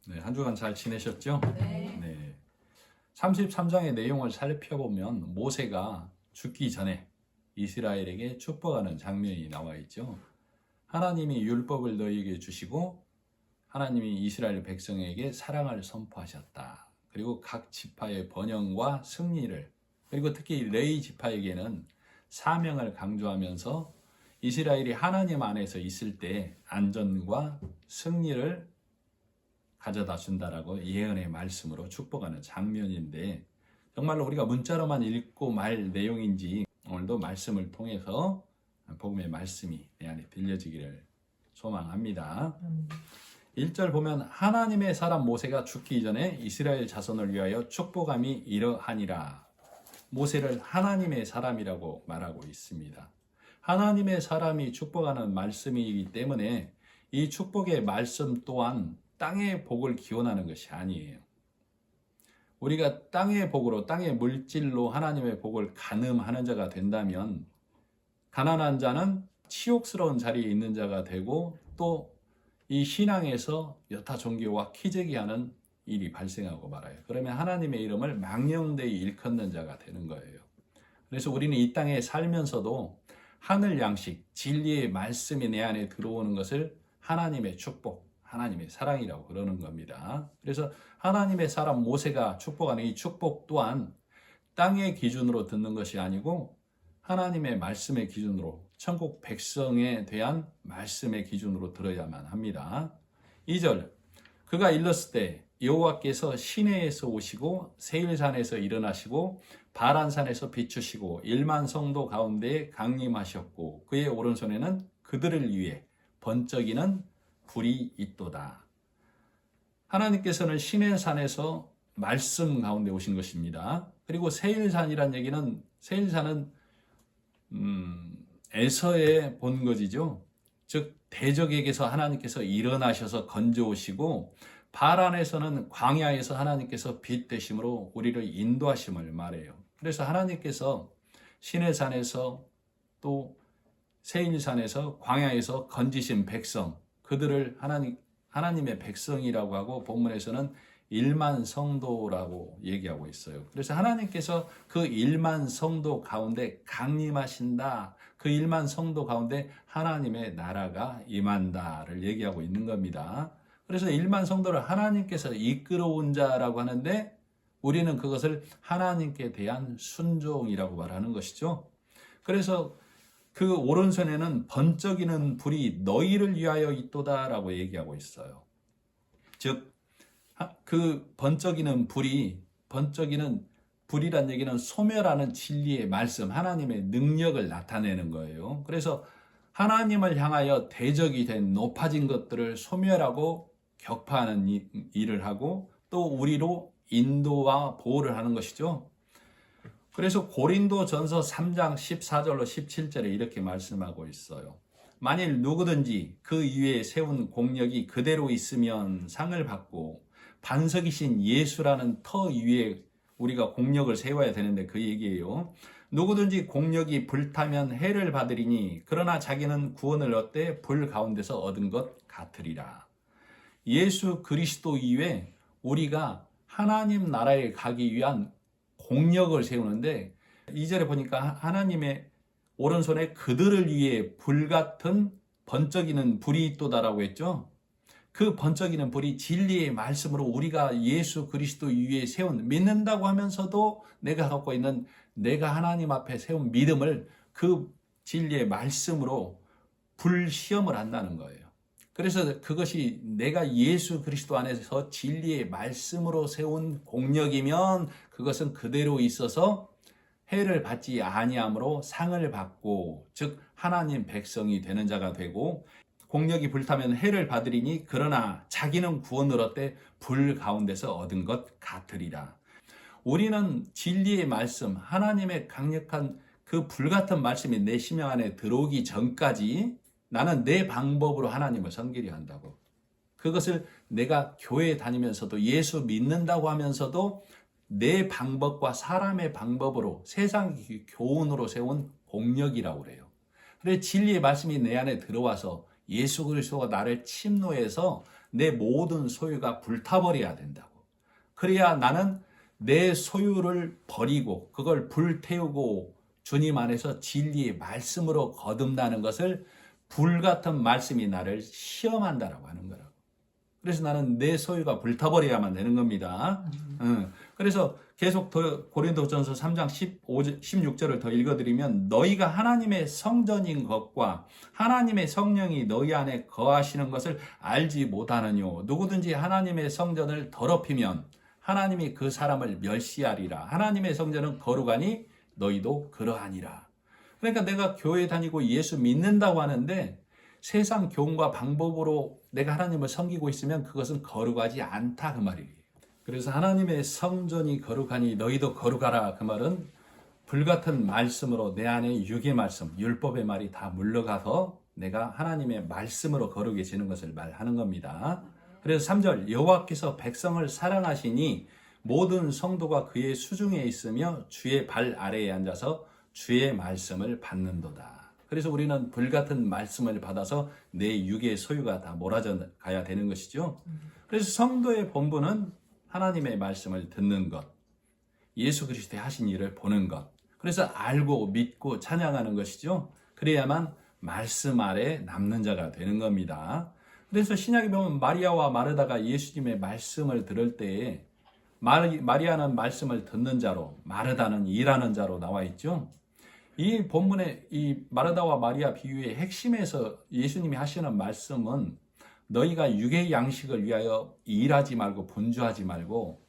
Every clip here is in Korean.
네, 한 주간 잘 지내셨죠? 네. 네. 33장의 내용을 살펴보면 모세가 죽기 전에 이스라엘에게 축복하는 장면이 나와 있죠. 하나님이 율법을 너희에게 주시고 하나님이 이스라엘 백성에게 사랑을 선포하셨다. 그리고 각 지파의 번영과 승리를, 그리고 특히 레위 지파에게는 사명을 강조하면서 이스라엘이 하나님 안에서 있을 때 안전과 승리를 가져다 준다라고 예언의 말씀으로 축복하는 장면인데, 정말로 우리가 문자로만 읽고 말 내용인지 오늘도 말씀을 통해서 복음의 말씀이 내 안에 들려지기를 소망합니다. 1절 보면 하나님의 사람 모세가 죽기 전에 이스라엘 자손을 위하여 축복함이 이러하니라. 모세를 하나님의 사람이라고 말하고 있습니다. 하나님의 사람이 축복하는 말씀이기 때문에 이 축복의 말씀 또한 땅의 복을 기원하는 것이 아니에요. 우리가 땅의 복으로, 땅의 물질로 하나님의 복을 간음하는 자가 된다면 가난한 자는 치욕스러운 자리에 있는 자가 되고 또 이 신앙에서 여타 종교와 키재기하는 일이 발생하고 말아요. 그러면 하나님의 이름을 망령되이 일컫는 자가 되는 거예요. 그래서 우리는 이 땅에 살면서도 하늘 양식, 진리의 말씀이 내 안에 들어오는 것을 하나님의 축복, 하나님의 사랑이라고 그러는 겁니다. 그래서 하나님의 사람 모세가 축복하는 이 축복 또한 땅의 기준으로 듣는 것이 아니고 하나님의 말씀의 기준으로, 천국 백성에 대한 말씀의 기준으로 들어야만 합니다. 2절, 그가 일렀을 때 여호와께서 시내에서 오시고 세일산에서 일어나시고 바란산에서 비추시고 1만 성도 가운데 강림하셨고 그의 오른손에는 그들을 위해 번쩍이는 불이 있도다. 하나님께서는 시내산에서 말씀 가운데 오신 것입니다. 그리고 세일산이란 얘기는, 세일산은 에서의 본거지죠. 즉 대적에게서 하나님께서 일어나셔서 건져오시고 바란에서는 광야에서 하나님께서 빛 되심으로 우리를 인도하심을 말해요. 그래서 하나님께서 시내산에서 또 세일산에서 광야에서 건지신 백성, 그들을 하나님의 백성이라고 하고 본문에서는 1만 성도라고 얘기하고 있어요. 그래서 하나님께서 그 1만 성도 가운데 강림하신다. 그 1만 성도 가운데 하나님의 나라가 임한다를 얘기하고 있는 겁니다. 그래서 1만 성도를 하나님께서 이끌어온 자라고 하는데 우리는 그것을 하나님께 대한 순종이라고 말하는 것이죠. 그래서 그 오른손에는 번쩍이는 불이 너희를 위하여 있도다라고 얘기하고 있어요. 즉 그 번쩍이는 불이란 얘기는 소멸하는 진리의 말씀, 하나님의 능력을 나타내는 거예요. 그래서 하나님을 향하여 대적이 된 높아진 것들을 소멸하고 격파하는 일을 하고 또 우리로 인도와 보호를 하는 것이죠. 그래서 고린도전서 3장 14절로 17절에 이렇게 말씀하고 있어요. 만일 누구든지 그 위에 세운 공력이 그대로 있으면 상을 받고 반석이신 예수라는 터 위에 우리가 공력을 세워야 되는데 그 얘기예요. 누구든지 공력이 불타면 해를 받으리니 그러나 자기는 구원을 얻되 불 가운데서 얻은 것 같으리라. 예수 그리스도 이외에 우리가 하나님 나라에 가기 위한 공력을 세우는데 2절에 보니까 하나님의 오른손에 그들을 위해 불같은 번쩍이는 불이 있도다라고 했죠. 그 번쩍이는 불이 진리의 말씀으로 우리가 예수 그리스도 위에 세운, 믿는다고 하면서도 내가 갖고 있는, 내가 하나님 앞에 세운 믿음을 그 진리의 말씀으로 불시험을 한다는 거예요. 그래서 그것이 내가 예수 그리스도 안에서 진리의 말씀으로 세운 공력이면 그것은 그대로 있어서 해를 받지 아니함으로 상을 받고, 즉 하나님 백성이 되는 자가 되고, 공력이 불타면 해를 받으리니 그러나 자기는 구원을 얻되 불 가운데서 얻은 것 같으리라. 우리는 진리의 말씀, 하나님의 강력한 그 불같은 말씀이 내 심령 안에 들어오기 전까지 나는 내 방법으로 하나님을 섬기려 한다고. 그것을 내가 교회에 다니면서도 예수 믿는다고 하면서도 내 방법과 사람의 방법으로 세상 교훈으로 세운 공력이라고 그래요. 그래서 진리의 말씀이 내 안에 들어와서 예수 그리스도가 나를 침노해서 내 모든 소유가 불타버려야 된다고. 그래야 나는 내 소유를 버리고 그걸 불태우고 주님 안에서 진리의 말씀으로 거듭나는 것을 불같은 말씀이 나를 시험한다라고 하는 거라고. 그래서 나는 내 소유가 불타버려야만 되는 겁니다. 그래서 계속 더 고린도전서 3장 16절을 더 읽어드리면 너희가 하나님의 성전인 것과 하나님의 성령이 너희 안에 거하시는 것을 알지 못하느뇨. 누구든지 하나님의 성전을 더럽히면 하나님이 그 사람을 멸시하리라. 하나님의 성전은 거룩하니 너희도 그러하니라. 그러니까 내가 교회 다니고 예수 믿는다고 하는데 세상 교훈과 방법으로 내가 하나님을 섬기고 있으면 그것은 거룩하지 않다 그 말이에요. 그래서 하나님의 성전이 거룩하니 너희도 거룩하라 그 말은 불같은 말씀으로 내 안에 육의 말씀, 율법의 말이 다 물러가서 내가 하나님의 말씀으로 거룩해지는 것을 말하는 겁니다. 그래서 3절 여호와께서 백성을 사랑하시니 모든 성도가 그의 수중에 있으며 주의 발 아래에 앉아서 주의 말씀을 받는도다. 그래서 우리는 불같은 말씀을 받아서 내 육의 소유가 다 몰아져 가야 되는 것이죠. 그래서 성도의 본분은 하나님의 말씀을 듣는 것, 예수 그리스도의 하신 일을 보는 것, 그래서 알고 믿고 찬양하는 것이죠. 그래야만 말씀 아래 남는 자가 되는 겁니다. 그래서 신약에 보면 마리아와 마르다가 예수님의 말씀을 들을 때에 마리아는 말씀을 듣는 자로, 마르다는 일하는 자로 나와 있죠. 이 본문의 이 마르다와 마리아 비유의 핵심에서 예수님이 하시는 말씀은 너희가 육의 양식을 위하여 일하지 말고 분주하지 말고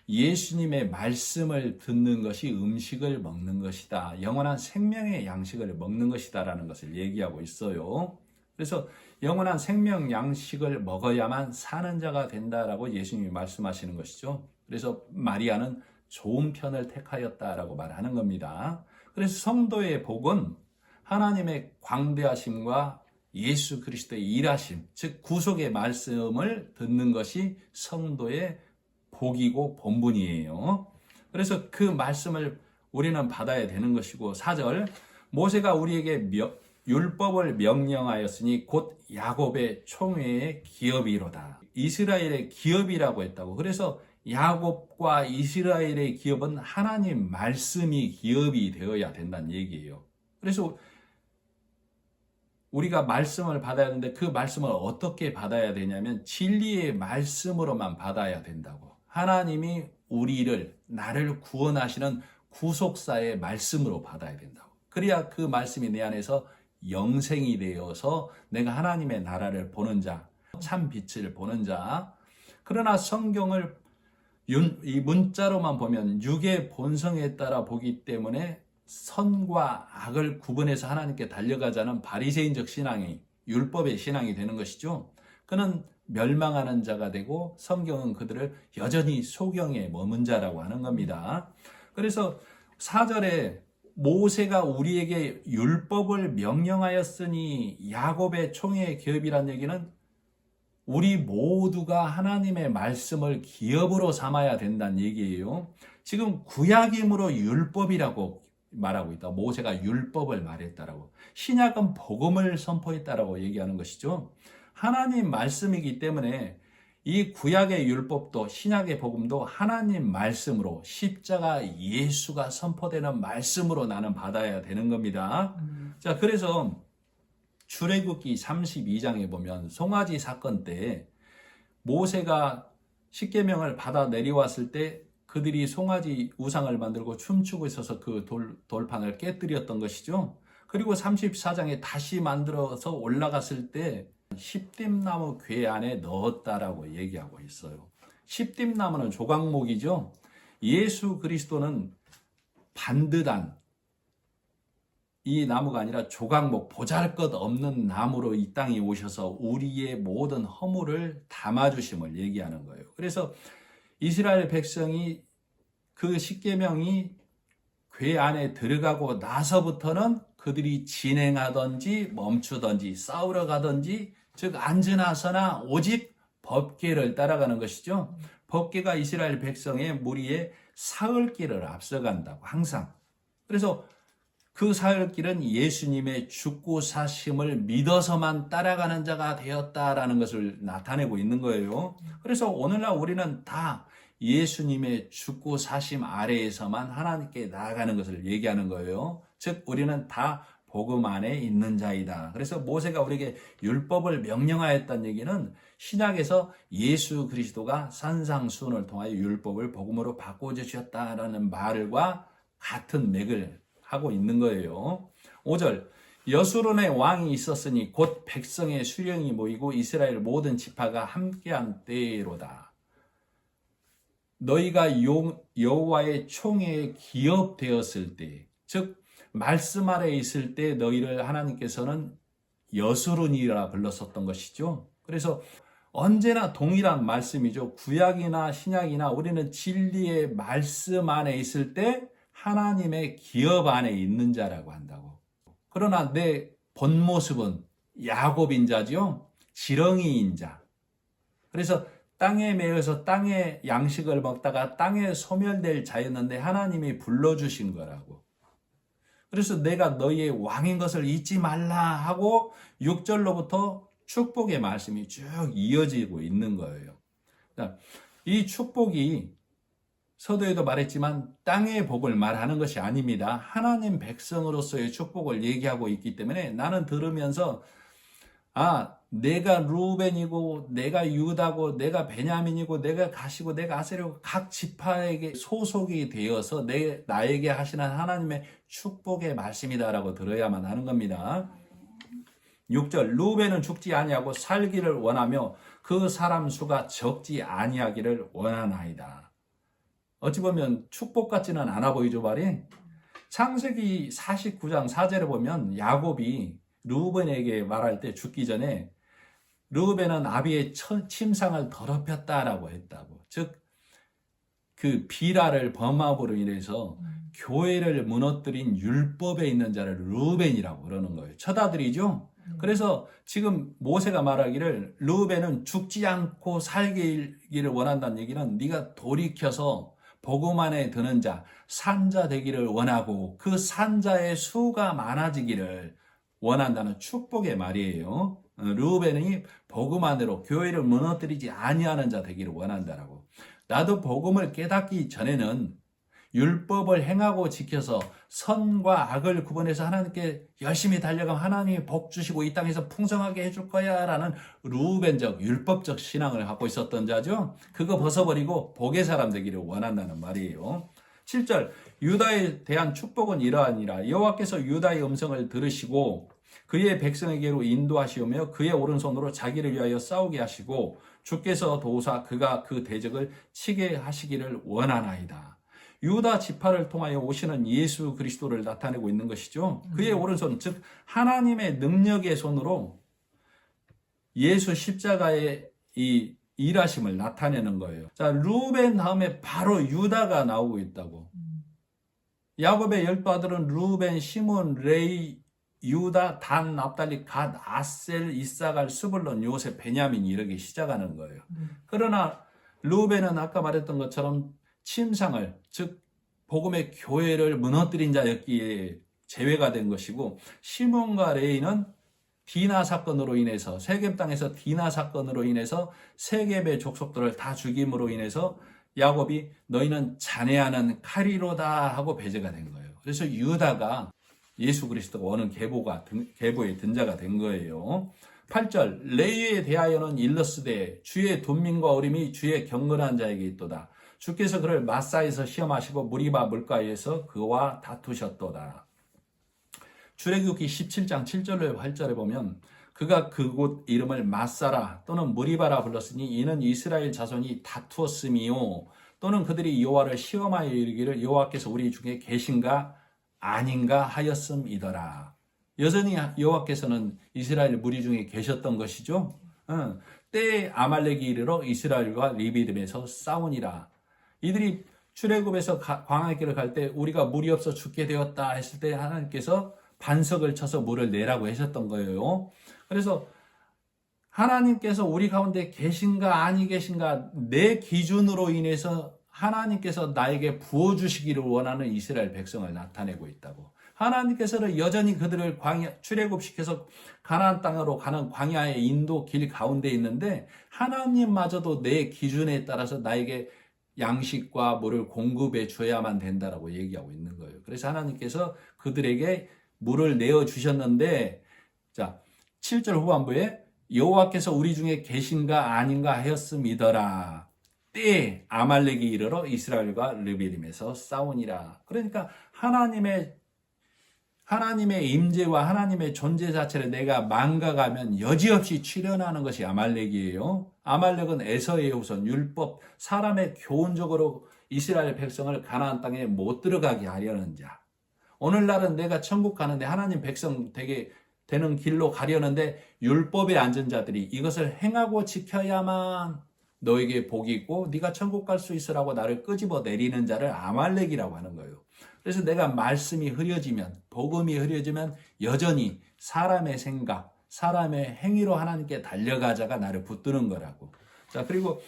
예수님의 말씀을 듣는 것이 음식을 먹는 것이다. 영원한 생명의 양식을 먹는 것이다 라는 것을 얘기하고 있어요. 그래서 영원한 생명 양식을 먹어야만 사는 자가 된다라고 예수님이 말씀하시는 것이죠. 그래서 마리아는 좋은 편을 택하였다라고 말하는 겁니다. 그래서 성도의 복은 하나님의 광대하심과 예수 그리스도의 일하심, 즉 구속의 말씀을 듣는 것이 성도의 복이고 본분이에요. 그래서 그 말씀을 우리는 받아야 되는 것이고 4절 모세가 우리에게 율법을 명령하였으니 곧 야곱의 총회의 기업이로다. 이스라엘의 기업이라고 했다고. 그래서 야곱과 이스라엘의 기업은 하나님 말씀이 기업이 되어야 된다는 얘기예요. 그래서 우리가 말씀을 받아야 하는데 그 말씀을 어떻게 받아야 되냐면 진리의 말씀으로만 받아야 된다고. 하나님이 나를 구원하시는 구속사의 말씀으로 받아야 된다고. 그래야 그 말씀이 내 안에서 영생이 되어서 내가 하나님의 나라를 보는 자, 참 빛을 보는 자. 그러나 성경을 이 문자로만 보면 육의 본성에 따라 보기 때문에 선과 악을 구분해서 하나님께 달려가자는 바리새인적 신앙이 율법의 신앙이 되는 것이죠. 그는 멸망하는 자가 되고 성경은 그들을 여전히 소경에 머문 자라고 하는 겁니다. 그래서 4절에 모세가 우리에게 율법을 명령하였으니 야곱의 총회의 기업이란 얘기는 우리 모두가 하나님의 말씀을 기업으로 삼아야 된다는 얘기예요. 지금 구약임으로 율법이라고 말하고 있다. 모세가 율법을 말했다라고. 신약은 복음을 선포했다라고 얘기하는 것이죠. 하나님 말씀이기 때문에 이 구약의 율법도 신약의 복음도 하나님 말씀으로 십자가 예수가 선포되는 말씀으로 나는 받아야 되는 겁니다. 자, 그래서 출애굽기 32장에 보면 송아지 사건 때 모세가 십계명을 받아 내려왔을 때 그들이 송아지 우상을 만들고 춤추고 있어서 그 돌판을 깨뜨렸던 것이죠. 그리고 34장에 다시 만들어서 올라갔을 때 십딤나무 궤 안에 넣었다라고 얘기하고 있어요. 십딤나무는 조각목이죠. 예수 그리스도는 반듯한 이 나무가 아니라 조각목, 보잘것없는 나무로 이 땅에 오셔서 우리의 모든 허물을 담아주심을 얘기하는 거예요. 그래서 이스라엘 백성이 그 십계명이 궤 안에 들어가고 나서부터는 그들이 진행하든지 멈추든지 싸우러 가든지 즉 앉으나서나 오직 법궤를 따라가는 것이죠. 법궤가 이스라엘 백성의 무리의 사흘길을 앞서간다고 항상. 그래서 그 살 길은 예수님의 죽고 사심을 믿어서만 따라가는 자가 되었다라는 것을 나타내고 있는 거예요. 그래서 오늘날 우리는 다 예수님의 죽고 사심 아래에서만 하나님께 나아가는 것을 얘기하는 거예요. 즉 우리는 다 복음 안에 있는 자이다. 그래서 모세가 우리에게 율법을 명령하였다는 얘기는 신약에서 예수 그리스도가 산상수훈을 통하여 율법을 복음으로 바꿔주셨다라는 말과 같은 맥을 하고 있는 거예요. 5절 여수론의 왕이 있었으니 곧 백성의 수령이 모이고 이스라엘 모든 지파가 함께한 때로다. 너희가 여호와의 총회에 기업되었을 때, 즉 말씀 아래 있을 때 너희를 하나님께서는 여수론이라 불렀었던 것이죠. 그래서 언제나 동일한 말씀이죠. 구약이나 신약이나 우리는 진리의 말씀 안에 있을 때 하나님의 기업 안에 있는 자라고 한다고. 그러나 내 본 모습은 야곱인 자죠. 지렁이인 자. 그래서 땅에 매여서 땅의 양식을 먹다가 땅에 소멸될 자였는데 하나님이 불러주신 거라고. 그래서 내가 너희의 왕인 것을 잊지 말라 하고 6절로부터 축복의 말씀이 쭉 이어지고 있는 거예요. 이 축복이 서두에도 말했지만 땅의 복을 말하는 것이 아닙니다. 하나님 백성으로서의 축복을 얘기하고 있기 때문에 나는 들으면서 내가 루벤이고 내가 유다고 내가 베냐민이고 내가 가시고 내가 아세르고 각 지파에게 소속이 되어서 나에게 하시는 하나님의 축복의 말씀이다라고 들어야만 하는 겁니다. 6절 루벤은 죽지 아니하고 살기를 원하며 그 사람 수가 적지 아니하기를 원하나이다. 어찌 보면 축복 같지는 않아 보이죠, 말이? 창세기 49장 4절에 보면 야곱이 르우벤에게 말할 때 죽기 전에 르우벤은 아비의 침상을 더럽혔다라고 했다고. 즉 그 비라를 범함으로 인해서 교회를 무너뜨린 율법에 있는 자를 르우벤이라고 그러는 거예요. 처다들이죠. 그래서 지금 모세가 말하기를 르우벤은 죽지 않고 살기를 원한다는 얘기는 네가 돌이켜서 복음 안에 드는 자, 산자 되기를 원하고 그 산자의 수가 많아지기를 원한다는 축복의 말이에요. 르우벤이 복음 안으로 교회를 무너뜨리지 아니하는 자 되기를 원한다라고. 나도 복음을 깨닫기 전에는 율법을 행하고 지켜서 선과 악을 구분해서 하나님께 열심히 달려가면 하나님이 복 주시고 이 땅에서 풍성하게 해줄 거야 라는 르우벤적 율법적 신앙을 갖고 있었던 자죠. 그거 벗어버리고 복의 사람 되기를 원한다는 말이에요. 7절 유다에 대한 축복은 이러하니라. 여호와께서 유다의 음성을 들으시고 그의 백성에게로 인도하시오며 그의 오른손으로 자기를 위하여 싸우게 하시고 주께서 도우사 그가 그 대적을 치게 하시기를 원하나이다. 유다 지파를 통하여 오시는 예수 그리스도를 나타내고 있는 것이죠. 그의 오른손, 즉 하나님의 능력의 손으로 예수 십자가의 이 일하심을 나타내는 거예요. 자, 루벤 다음에 바로 유다가 나오고 있다고. 야곱의 12아들은 루벤, 시몬, 레이, 유다, 단, 납달리, 갓, 아셀, 이사갈, 스불론, 요셉, 베냐민이 이렇게 시작하는 거예요. 그러나 루벤은 아까 말했던 것처럼 침상을, 즉 복음의 교회를 무너뜨린 자였기에 제외가 된 것이고, 시몬과 레이는 디나 사건으로 인해서, 세겜 땅에서 디나 사건으로 인해서 세겜의 족속들을 다 죽임으로 인해서 야곱이 너희는 잔해하는 칼이로다 하고 배제가 된 거예요. 그래서 유다가 예수 그리스도가 오는 계보의 등자가 된 거예요. 8절 레위에 대하여는 일러스되 주의 돈민과 어림이 주의 경건한 자에게 있도다. 주께서 그를 마사에서 시험하시고 무리바 물가에서 그와 다투셨도다. 출애굽기 17장 7절로 8절에 보면 그가 그곳 이름을 마사라 또는 무리바라 불렀으니 이는 이스라엘 자손이 다투었음이요 또는 그들이 여호와를 시험하여 이르기를 여호와께서 우리 중에 계신가 아닌가 하였음이더라. 여전히 여호와께서는 이스라엘 무리 중에 계셨던 것이죠. 때에 아말렉이 이르러 이스라엘과 리비딤에서 싸우니라. 이들이 출애굽에서 광야의 길을 갈 때 우리가 물이 없어 죽게 되었다 했을 때 하나님께서 반석을 쳐서 물을 내라고 하셨던 거예요. 그래서 하나님께서 우리 가운데 계신가 아니 계신가 내 기준으로 인해서 하나님께서 나에게 부어주시기를 원하는 이스라엘 백성을 나타내고 있다고. 하나님께서는 여전히 그들을 출애굽시켜서 가나안 땅으로 가는 광야의 인도 길 가운데 있는데 하나님마저도 내 기준에 따라서 나에게 양식과 물을 공급해 줘야만 된다라고 얘기하고 있는 거예요. 그래서 하나님께서 그들에게 물을 내어 주셨는데, 자, 7절 후반부에 여호와께서 우리 중에 계신가 아닌가 하였음이더라. 때에 아말렉이 이르러 이스라엘과 르비딤에서 싸우니라. 그러니까 하나님의 임재와 하나님의 존재 자체를 내가 망각하면 여지없이 출현하는 것이 아말렉이에요. 아말렉은 에서의 후손, 율법, 사람의 교훈적으로 이스라엘 백성을 가나안 땅에 못 들어가게 하려는 자. 오늘날은 내가 천국 가는데 하나님 백성 되는 길로 가려는데 율법에 앉은 자들이 이것을 행하고 지켜야만 너에게 복이 있고 네가 천국 갈 수 있으라고 나를 끄집어 내리는 자를 아말렉이라고 하는 거예요. 그래서 내가 말씀이 흐려지면, 복음이 흐려지면 여전히 사람의 생각, 사람의 행위로 하나님께 달려가자가 나를 붙드는 거라고. 자, 그리고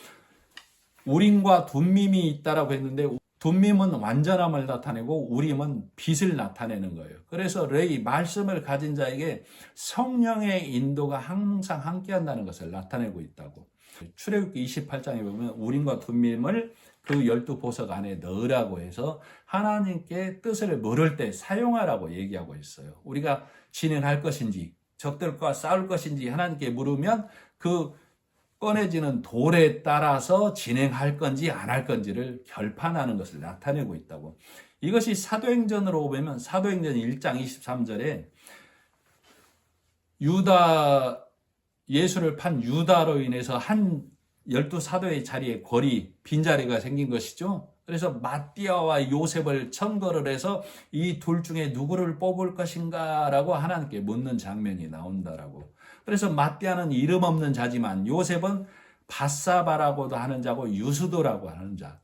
우림과 둠밈이 있다라고 했는데 둠밈은 완전함을 나타내고 우림은 빛을 나타내는 거예요. 그래서 말씀을 가진 자에게 성령의 인도가 항상 함께한다는 것을 나타내고 있다고. 출애굽기 28장에 보면 우림과 둠밈을 그 12보석 안에 넣으라고 해서 하나님께 뜻을 물을 때 사용하라고 얘기하고 있어요. 우리가 진행할 것인지 적들과 싸울 것인지 하나님께 물으면 그 꺼내지는 돌에 따라서 진행할 건지 안 할 건지를 결판하는 것을 나타내고 있다고. 이것이 사도행전으로 보면 사도행전 1장 23절에 예수를 판 유다로 인해서 한 12사도의 자리에 빈자리가 생긴 것이죠. 그래서 마띠아와 요셉을 청거를 해서 이 둘 중에 누구를 뽑을 것인가 라고 하나님께 묻는 장면이 나온다라고. 그래서 마띠아는 이름 없는 자지만 요셉은 바사바라고도 하는 자고 유스도라고 하는 자.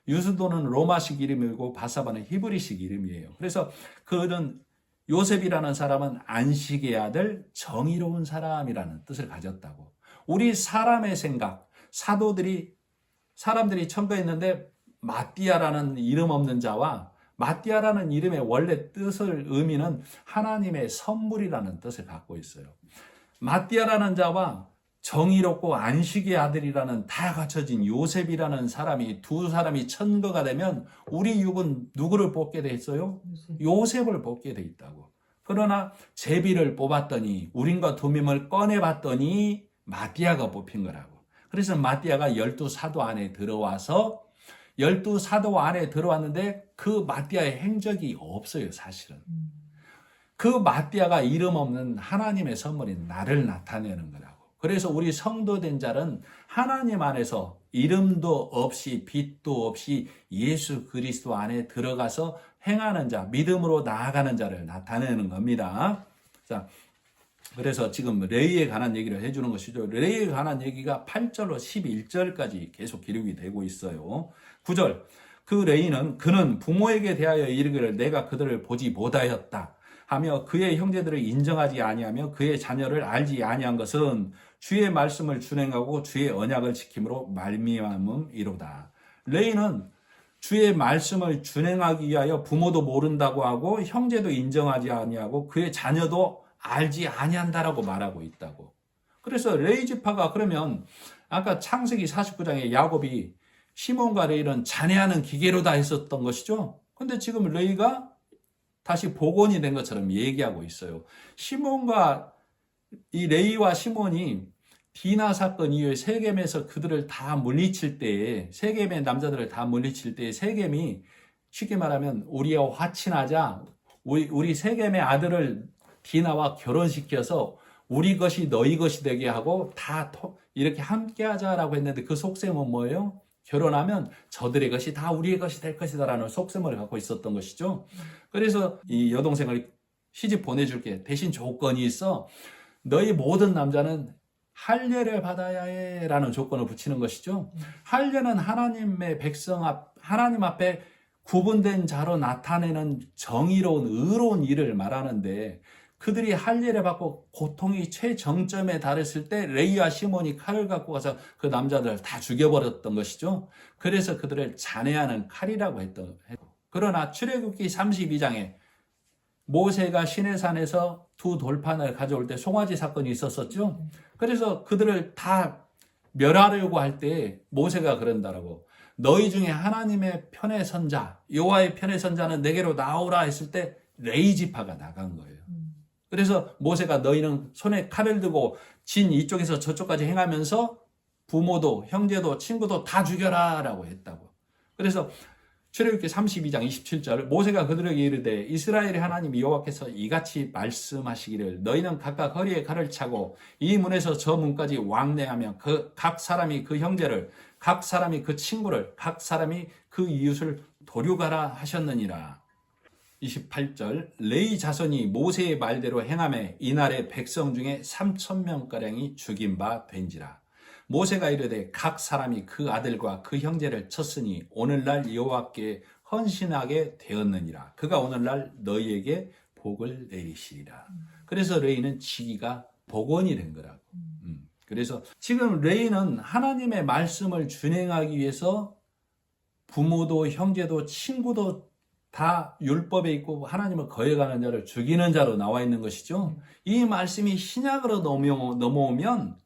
유스도는 로마식 이름이고 바사바는 히브리식 이름이에요. 그래서 그는 요셉이라는 사람은 안식의 아들, 정의로운 사람이라는 뜻을 가졌다고. 우리 사람의 생각, 사람들이 청거했는데 마띠아라는 이름 없는 자와 마띠아라는 이름의 원래 의미는 하나님의 선물이라는 뜻을 갖고 있어요. 마띠아라는 자와 정의롭고 안식의 아들이라는 다 갖춰진 요셉이라는 두 사람이 천거가 되면 우리 육은 누구를 뽑게 돼 있어요? 요셉을 뽑게 돼 있다고. 그러나 제비를 뽑았더니 우림과 둠밈을 꺼내봤더니 마띠아가 뽑힌 거라고. 그래서 마띠아가 12사도 안에 들어와서 12사도 안에 들어왔는데 그 마띠아의 행적이 없어요, 사실은. 그 마띠아가 이름 없는 하나님의 선물인 나를 나타내는 거라고. 그래서 우리 성도된 자는 하나님 안에서 이름도 없이 빛도 없이 예수 그리스도 안에 들어가서 행하는 자, 믿음으로 나아가는 자를 나타내는 겁니다. 자, 그래서 지금 레위에 관한 얘기를 해주는 것이죠. 레위에 관한 얘기가 8절로 11절까지 계속 기록이 되고 있어요. 9절, 그 레위는 그는 부모에게 대하여 이르기를 내가 그들을 보지 못하였다 하며 그의 형제들을 인정하지 아니하며 그의 자녀를 알지 아니한 것은 주의 말씀을 준행하고 주의 언약을 지킴으로 말미암음이로다. 레위는 주의 말씀을 준행하기 위하여 부모도 모른다고 하고 형제도 인정하지 아니하고 그의 자녀도 알지 아니한다라고 말하고 있다고. 그래서 레위 지파가 그러면 아까 창세기 49장에 야곱이 시몬과 레위는 자네하는 기계로다 했었던 것이죠. 근데 지금 레위가 다시 복원이 된 것처럼 얘기하고 있어요. 이 레위와 시몬이 디나 사건 이후에 세겜에서 그들을 다 물리칠 때에 세겜의 남자들을 다 물리칠 때에 세겜이 쉽게 말하면 우리와 화친하자 우리 세겜의 아들을 디나와 결혼시켜서 우리 것이 너희 것이 되게 하고 다 이렇게 함께 하자라고 했는데 그 속셈은 뭐예요? 결혼하면 저들의 것이 다 우리의 것이 될 것이다라는 속셈을 갖고 있었던 것이죠. 그래서 이 여동생을 시집 보내줄게. 대신 조건이 있어. 너희 모든 남자는 할례를 받아야 해라는 조건을 붙이는 것이죠. 할례는 하나님 앞에 구분된 자로 나타내는 정의로운 의로운 일을 말하는데 그들이 할례를 받고 고통이 최정점에 달했을 때 레위와 시몬이 칼을 갖고 가서 그 남자들을 다 죽여버렸던 것이죠. 그래서 그들을 잔해하는 칼이라고 했던. 그러나 출애굽기 32장에 모세가 시내산에서 두 돌판을 가져올 때 송아지 사건이 있었었죠. 그래서 그들을 다 멸하려고 할 때 모세가 그런다라고. 너희 중에 하나님의 편에 선자, 여호와의 편에 선자는 내게로 나오라 했을 때 레위 지파가 나간 거예요. 그래서 모세가 너희는 손에 칼을 들고 진 이쪽에서 저쪽까지 행하면서 부모도 형제도 친구도 다 죽여라 라고 했다고. 그래서 출애굽기 32장 27절 모세가 그들에게 이르되 이스라엘의 하나님 여호와께서 이같이 말씀하시기를 너희는 각각 허리에 칼을 차고 이 문에서 저 문까지 왕래하며 각 사람이 그 형제를 각 사람이 그 친구를 각 사람이 그 이웃을 도륙하라 하셨느니라. 28절 레위 자손이 모세의 말대로 행하매 이날에 백성 중에 3,000명가량이 죽인 바 된지라. 모세가 이르되 각 사람이 그 아들과 그 형제를 쳤으니 오늘날 여호와께 헌신하게 되었느니라. 그가 오늘날 너희에게 복을 내리시리라. 그래서 레위는 지기가 복원이 된 거라고. 그래서 지금 레위는 하나님의 말씀을 준행하기 위해서 부모도 형제도 친구도 다 율법에 있고 하나님을 거역하는 자를 죽이는 자로 나와 있는 것이죠. 이 말씀이 신약으로 넘어오면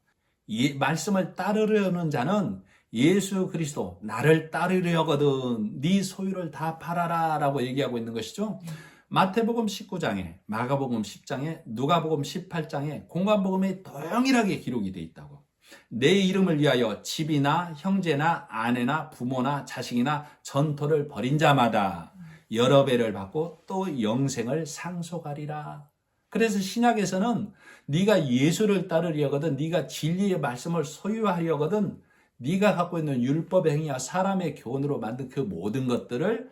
이 말씀을 따르려는 자는 예수 그리스도 나를 따르려거든 네 소유를 다 팔아라 라고 얘기하고 있는 것이죠. 마태복음 19장에 마가복음 10장에 누가복음 18장에 공관복음에 동일하게 기록이 되어 있다고. 내 이름을 위하여 집이나 형제나 아내나 부모나 자식이나 전토를 벌인 자마다 여러 배를 받고 또 영생을 상속하리라. 그래서 신약에서는 네가 예수를 따르려거든 네가 진리의 말씀을 소유하려거든 네가 갖고 있는 율법 행위와 사람의 교훈으로 만든 그 모든 것들을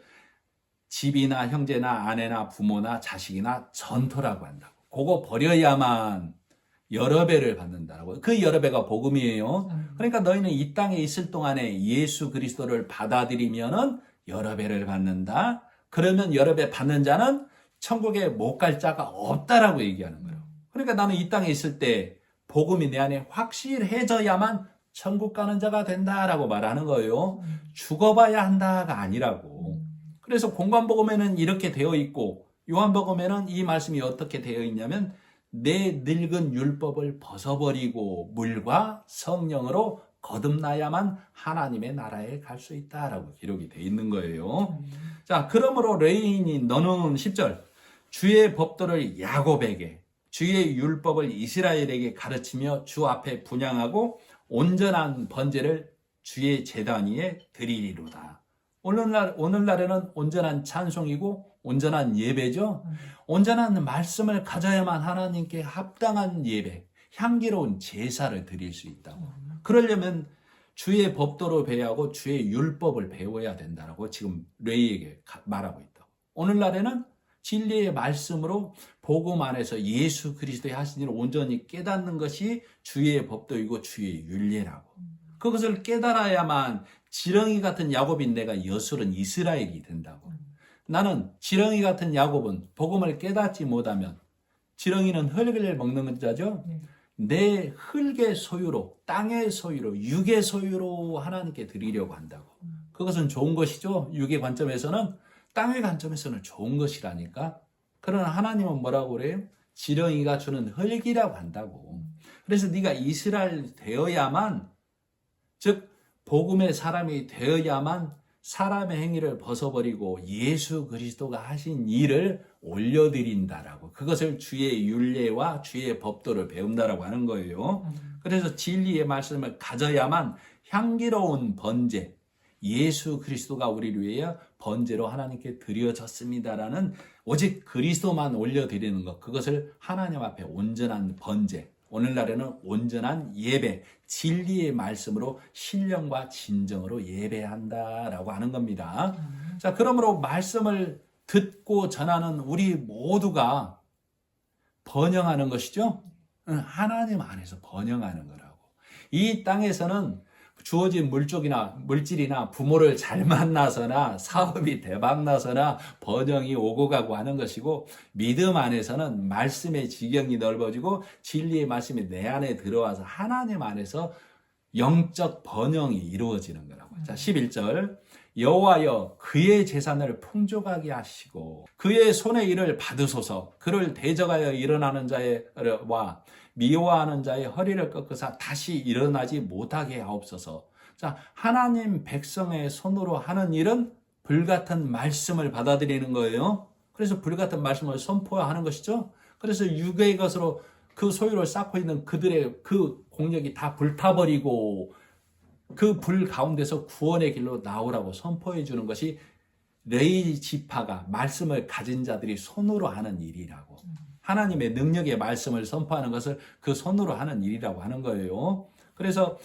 집이나 형제나 아내나 부모나 자식이나 전토라고 한다고. 그거 버려야만 여러 배를 받는다라고. 그 여러 배가 복음이에요. 그러니까 너희는 이 땅에 있을 동안에 예수 그리스도를 받아들이면은 여러 배를 받는다. 그러면 여러 배 받는 자는 천국에 못 갈 자가 없다라고 얘기하는 거예요. 그러니까 나는 이 땅에 있을 때 복음이 내 안에 확실해져야만 천국 가는 자가 된다라고 말하는 거예요. 죽어봐야 한다가 아니라고. 그래서 공관복음에는 이렇게 되어 있고 요한복음에는 이 말씀이 어떻게 되어 있냐면 내 늙은 율법을 벗어버리고 물과 성령으로 거듭나야만 하나님의 나라에 갈 수 있다라고 기록이 되어 있는 거예요. 자, 그러므로 레위인이 너는 10절 주의 법도를 야곱에게 주의 율법을 이스라엘에게 가르치며 주 앞에 분향하고 온전한 번제를 주의 제단 위에 드리리로다. 오늘날에는 온전한 찬송이고 온전한 예배죠. 온전한 말씀을 가져야만 하나님께 합당한 예배, 향기로운 제사를 드릴 수 있다고. 그러려면 주의 법도로 배우고 주의 율법을 배워야 된다고 지금 레위에게 말하고 있다고. 오늘날에는 진리의 말씀으로 복음 안에서 예수 그리스도의 하신 일을 온전히 깨닫는 것이 주의 법도이고 주의 율례라고. 그것을 깨달아야만 지렁이 같은 야곱인 내가 여술은 이스라엘이 된다고. 나는 지렁이 같은 야곱은 복음을 깨닫지 못하면 지렁이는 흙을 먹는 자죠. 내 흙의 소유로 땅의 소유로 육의 소유로 하나님께 드리려고 한다고. 그것은 좋은 것이죠. 육의 관점에서는 땅의 관점에서는 좋은 것이라니까. 그러나 하나님은 뭐라고 그래요? 지렁이가 주는 흙이라고 한다고. 그래서 네가 이스라엘 되어야만 즉 복음의 사람이 되어야만 사람의 행위를 벗어버리고 예수 그리스도가 하신 일을 올려드린다라고. 그것을 주의 율례와 주의 법도를 배운다라고 하는 거예요. 그래서 진리의 말씀을 가져야만 향기로운 번제, 예수 그리스도가 우리를 위해 번제로 하나님께 드려졌습니다라는 오직 그리스도만 올려드리는 것, 그것을 하나님 앞에 온전한 번제, 오늘날에는 온전한 예배, 진리의 말씀으로 신령과 진정으로 예배한다라고 하는 겁니다. 자, 그러므로 말씀을 듣고 전하는 우리 모두가 번영하는 것이죠. 하나님 안에서 번영하는 거라고. 이 땅에서는 주어진 물질이나 부모를 잘 만나서나 사업이 대박나서나 번영이 오고 가고 하는 것이고, 믿음 안에서는 말씀의 지경이 넓어지고 진리의 말씀이 내 안에 들어와서 하나님 안에서 영적 번영이 이루어지는 거라고. 자, 11절 여호와여 그의 재산을 풍족하게 하시고 그의 손의 일을 받으소서. 그를 대적하여 일어나는 자와 미워하는 자의 허리를 꺾으사 다시 일어나지 못하게 하옵소서. 자, 하나님 백성의 손으로 하는 일은 불같은 말씀을 받아들이는 거예요. 그래서 불같은 말씀을 선포하는 것이죠. 그래서 육의 것으로 그 소유를 쌓고 있는 그들의 그 공력이 다 불타버리고 그 불 가운데서 구원의 길로 나오라고 선포해 주는 것이 레위 지파가 말씀을 가진 자들이 손으로 하는 일이라고. 하나님의 능력의 말씀을 선포하는 것을 그 손으로 하는 일이라고 하는 거예요. 그래서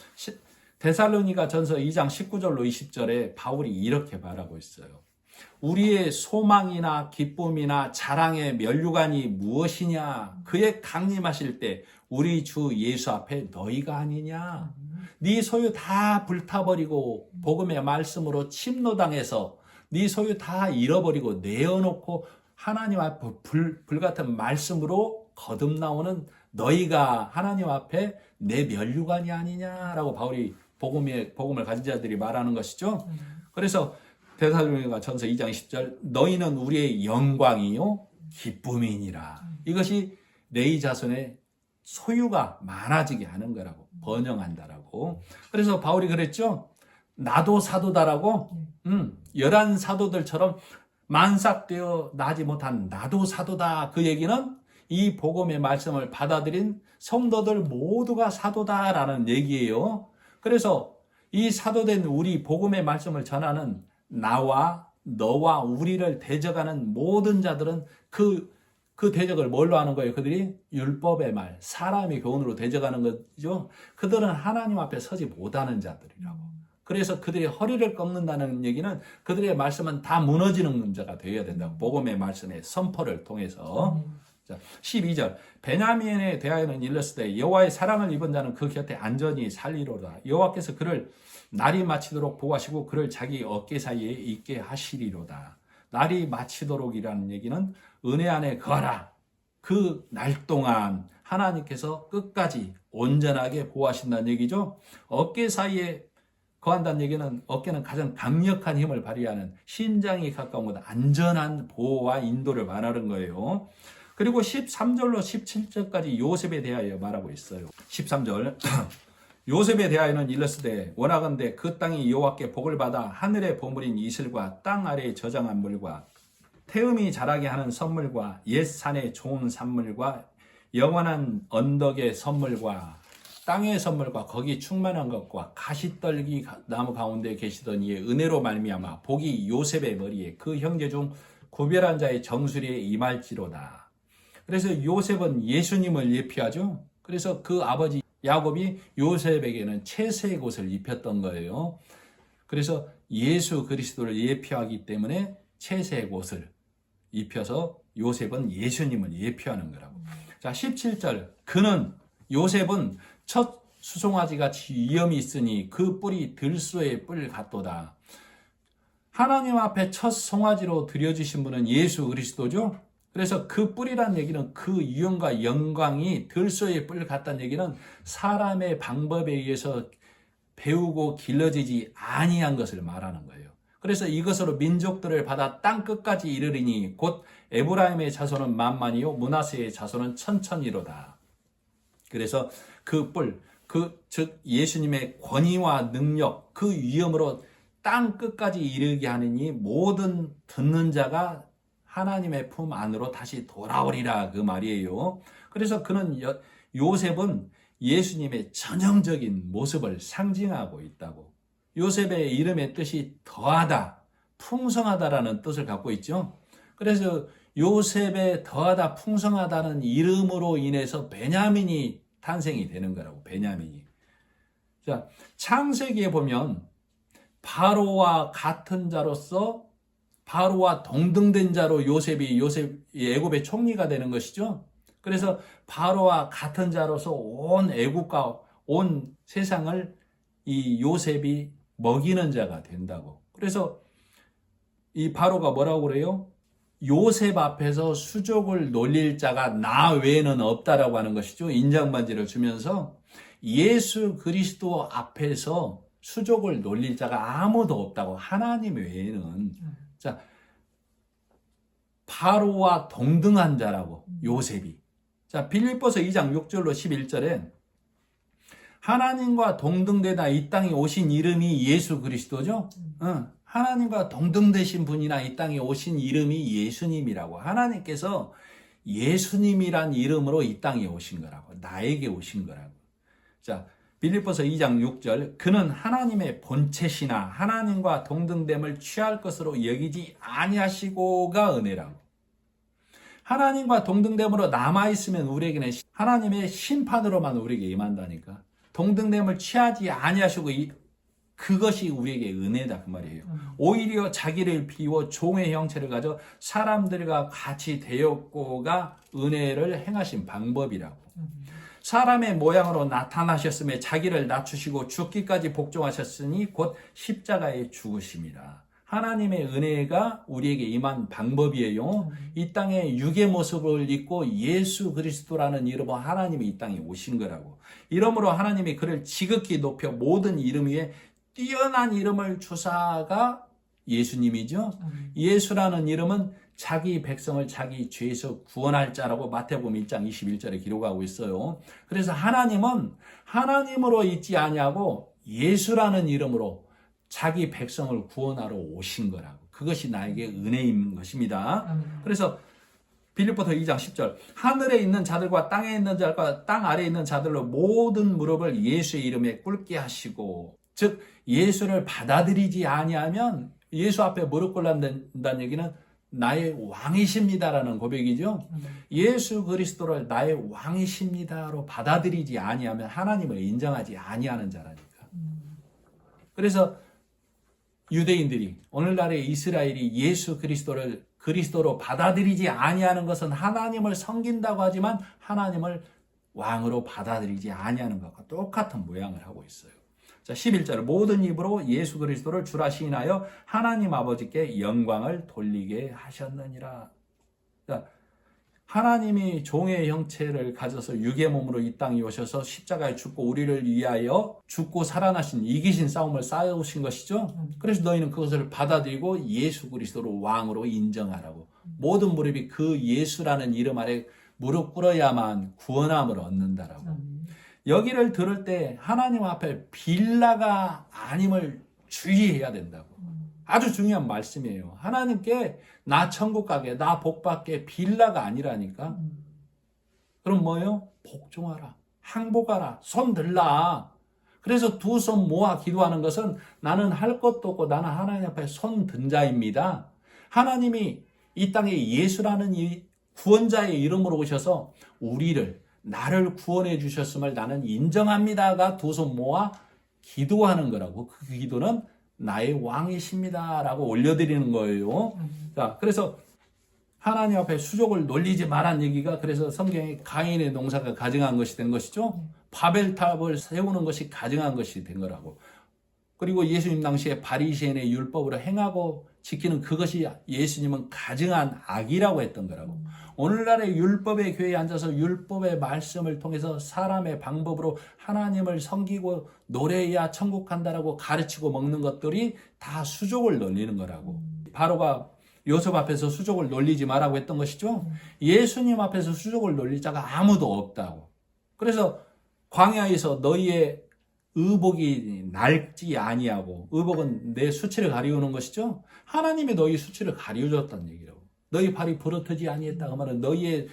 데살로니가 전서 2장 19절로 20절에 바울이 이렇게 말하고 있어요. 우리의 소망이나 기쁨이나 자랑의 면류관이 무엇이냐? 그의 강림하실 때 우리 주 예수 앞에 너희가 아니냐? 네 소유 다 불타버리고 복음의 말씀으로 침노당해서 네 소유 다 잃어버리고 내어놓고 하나님 앞에 불같은 말씀으로 거듭나오는 너희가 하나님 앞에 내 면류관이 아니냐라고 바울이 복음을 가진 자들이 말하는 것이죠. 그래서 데살로니가 전서 2장 10절 너희는 우리의 영광이요 기쁨이니라. 이것이 레위 자손의 소유가 많아지게 하는 거라고, 번영한다라고. 그래서 바울이 그랬죠. 나도 사도다라고. 11 사도들처럼 만삭되어 나지 못한 나도 사도다. 그 얘기는 이 복음의 말씀을 받아들인 성도들 모두가 사도다라는 얘기예요. 그래서 이 사도된 우리 복음의 말씀을 전하는 나와 너와 우리를 대적하는 모든 자들은 그 대적을 뭘로 하는 거예요? 그들이 율법의 말, 사람의 교훈으로 대적하는 거죠. 그들은 하나님 앞에 서지 못하는 자들이라고. 그래서 그들의 허리를 꺾는다는 얘기는 그들의 말씀은 다 무너지는 문제가 되어야 된다고. 복음의 말씀의 선포를 통해서. 자, 12절 베냐민에 대하여는 일렀으되 여호와의 사랑을 입은 자는 그 곁에 안전히 살리로다. 여호와께서 그를 날이 마치도록 보호하시고 그를 자기 어깨 사이에 있게 하시리로다. 날이 마치도록이라는 얘기는 은혜 안에 거하라. 그 날 동안 하나님께서 끝까지 온전하게 보호하신다는 얘기죠. 어깨 사이에 거한다는 얘기는 어깨는 가장 강력한 힘을 발휘하는 심장이 가까운 곳 안전한 보호와 인도를 말하는 거예요. 그리고 13절로 17절까지 요셉에 대하여 말하고 있어요. 13절 요셉에 대하여는 일렀으되 원하건대 그 땅이 여호와께 복을 받아 하늘의 보물인 이슬과 땅 아래에 저장한 물과 태음이 자라게 하는 선물과 옛 산의 좋은 산물과 영원한 언덕의 선물과 땅의 선물과 거기 충만한 것과 가시떨기 나무 가운데 계시던 이의 은혜로 말미암아 복이 요셉의 머리에 그 형제 중 구별한 자의 정수리에 임할지로다. 그래서 요셉은 예수님을 예표하죠. 그래서 그 아버지 야곱이 요셉에게는 채색의 옷을 입혔던 거예요. 그래서 예수 그리스도를 예표하기 때문에 채색의 옷을 입혀서 요셉은 예수님을 예표하는 거라고. 자, 17절 요셉은 첫 수송아지 같이 위엄이 있으니 그 뿔이 들소의 뿔 같도다. 하나님 앞에 첫 송아지로 드려주신 분은 예수 그리스도죠. 그래서 그 뿔이란 얘기는 그 위엄과 영광이 들소의 뿔 같다는 얘기는 사람의 방법에 의해서 배우고 길러지지 아니한 것을 말하는 거예요. 그래서 이것으로 민족들을 받아 땅 끝까지 이르리니 곧 에브라임의 자손은 만만이요 므낫세의 자손은 천천이로다. 그래서 그 뿔, 즉 예수님의 권위와 능력, 그 위엄으로 땅 끝까지 이르게 하느니 모든 듣는 자가 하나님의 품 안으로 다시 돌아오리라 그 말이에요. 그래서 요셉은 예수님의 전형적인 모습을 상징하고 있다고. 요셉의 이름의 뜻이 더하다, 풍성하다라는 뜻을 갖고 있죠. 그래서 요셉의 더하다, 풍성하다는 이름으로 인해서 베냐민이 탄생이 되는 거라고. 베냐민이. 자, 창세기에 보면 바로와 같은 자로서 바로와 동등된 자로 요셉이 애굽의 총리가 되는 것이죠. 그래서 바로와 같은 자로서 온 애굽과 온 세상을 이 요셉이 먹이는 자가 된다고. 그래서 이 바로가 뭐라고 그래요? 요셉 앞에서 수족을 놀릴 자가 나 외에는 없다라고 하는 것이죠. 인장반지를 주면서 예수 그리스도 앞에서 수족을 놀릴 자가 아무도 없다고. 하나님 외에는. 자, 바로와 동등한 자라고, 요셉이. 자, 빌립보서 2장 6절로 11절에 하나님과 동등되다 이 땅에 오신 이름이 예수 그리스도죠. 하나님과 동등되신 분이나 이 땅에 오신 이름이 예수님이라고. 하나님께서 예수님이란 이름으로 이 땅에 오신 거라고. 나에게 오신 거라고. 자, 빌립보서 2장 6절, 그는 하나님의 본체시나 하나님과 동등됨을 취할 것으로 여기지 아니하시고가 은혜라고. 하나님과 동등됨으로 남아있으면 우리에게는 하나님의 심판으로만 우리에게 임한다니까. 동등됨을 취하지 아니하시고 그것이 우리에게 은혜다 그 말이에요. 오히려 자기를 비워 종의 형체를 가져 사람들과 같이 되었고가 은혜를 행하신 방법이라고. 사람의 모양으로 나타나셨으며 자기를 낮추시고 죽기까지 복종하셨으니 곧 십자가에 죽으심이라. 하나님의 은혜가 우리에게 임한 방법이에요. 이 땅에 육의 모습을 입고 예수 그리스도라는 이름으로 하나님이 이 땅에 오신 거라고. 이러므로 하나님이 그를 지극히 높여 모든 이름 위에 뛰어난 이름을 주사가 예수님이죠. 예수라는 이름은 자기 백성을 자기 죄에서 구원할 자라고 마태복음 1장 21절에 기록하고 있어요. 그래서 하나님은 하나님으로 있지 아니하고 예수라는 이름으로 자기 백성을 구원하러 오신 거라고. 그것이 나에게 은혜인 것입니다. 그래서 빌립보서 2장 10절, 하늘에 있는 자들과 땅에 있는 자들과 땅 아래에 있는 자들로 모든 무릎을 예수의 이름에 꿇게 하시고, 즉 예수를 받아들이지 아니하면 예수 앞에 무릎 꿇는다는 얘기는 나의 왕이십니다라는 고백이죠. 예수 그리스도를 나의 왕이십니다로 받아들이지 아니하면 하나님을 인정하지 아니하는 자라니까. 그래서 유대인들이, 오늘날의 이스라엘이 예수 그리스도를 그리스도로 받아들이지 아니하는 것은 하나님을 섬긴다고 하지만 하나님을 왕으로 받아들이지 아니하는 것과 똑같은 모양을 하고 있어요. 자, 11절, 모든 입으로 예수 그리스도를 주라 시인하여 하나님 아버지께 영광을 돌리게 하셨느니라. 자, 하나님이 종의 형체를 가져서 육의 몸으로 이 땅에 오셔서 십자가에 죽고 우리를 위하여 죽고 살아나신 이기신 싸움을 쌓아오신 것이죠. 그래서 너희는 그것을 받아들이고 예수 그리스도로 왕으로 인정하라고. 모든 무릎이 그 예수라는 이름 아래 무릎 꿇어야만 구원함을 얻는다라고. 여기를 들을 때 하나님 앞에 빌라가 아님을 주의해야 된다고. 아주 중요한 말씀이에요. 하나님께 나 천국 가게, 나 복 받게 빌라가 아니라니까. 그럼 뭐예요? 복종하라, 항복하라, 손 들라. 그래서 두 손 모아 기도하는 것은 나는 할 것도 없고 나는 하나님 앞에 손 든 자입니다. 하나님이 이 땅에 예수라는 이 구원자의 이름으로 오셔서 나를 구원해 주셨음을 나는 인정합니다가 두 손 모아 기도하는 거라고. 그 기도는 나의 왕이십니다라고 올려드리는 거예요. 자, 그래서 하나님 앞에 수족을 놀리지 말란 얘기가, 그래서 성경에 가인의 농사가 가증한 것이 된 것이죠. 바벨탑을 세우는 것이 가증한 것이 된 거라고. 그리고 예수님 당시에 바리새인의 율법으로 행하고 지키는 그것이 예수님은 가증한 악이라고 했던 거라고. 오늘날의 율법의 교회에 앉아서 율법의 말씀을 통해서 사람의 방법으로 하나님을 섬기고 노래해야 천국 간다라고 가르치고 먹는 것들이 다 수족을 놀리는 거라고. 바로가 요셉 앞에서 수족을 놀리지 말라고 했던 것이죠. 예수님 앞에서 수족을 놀릴 자가 아무도 없다고. 그래서 광야에서 너희의 의복이 낡지 아니하고, 의복은 내 수치를 가리우는 것이죠. 하나님이 너희 수치를 가리워줬다는 얘기라고. 너희 발이 부르트지 아니했다 하면 너희의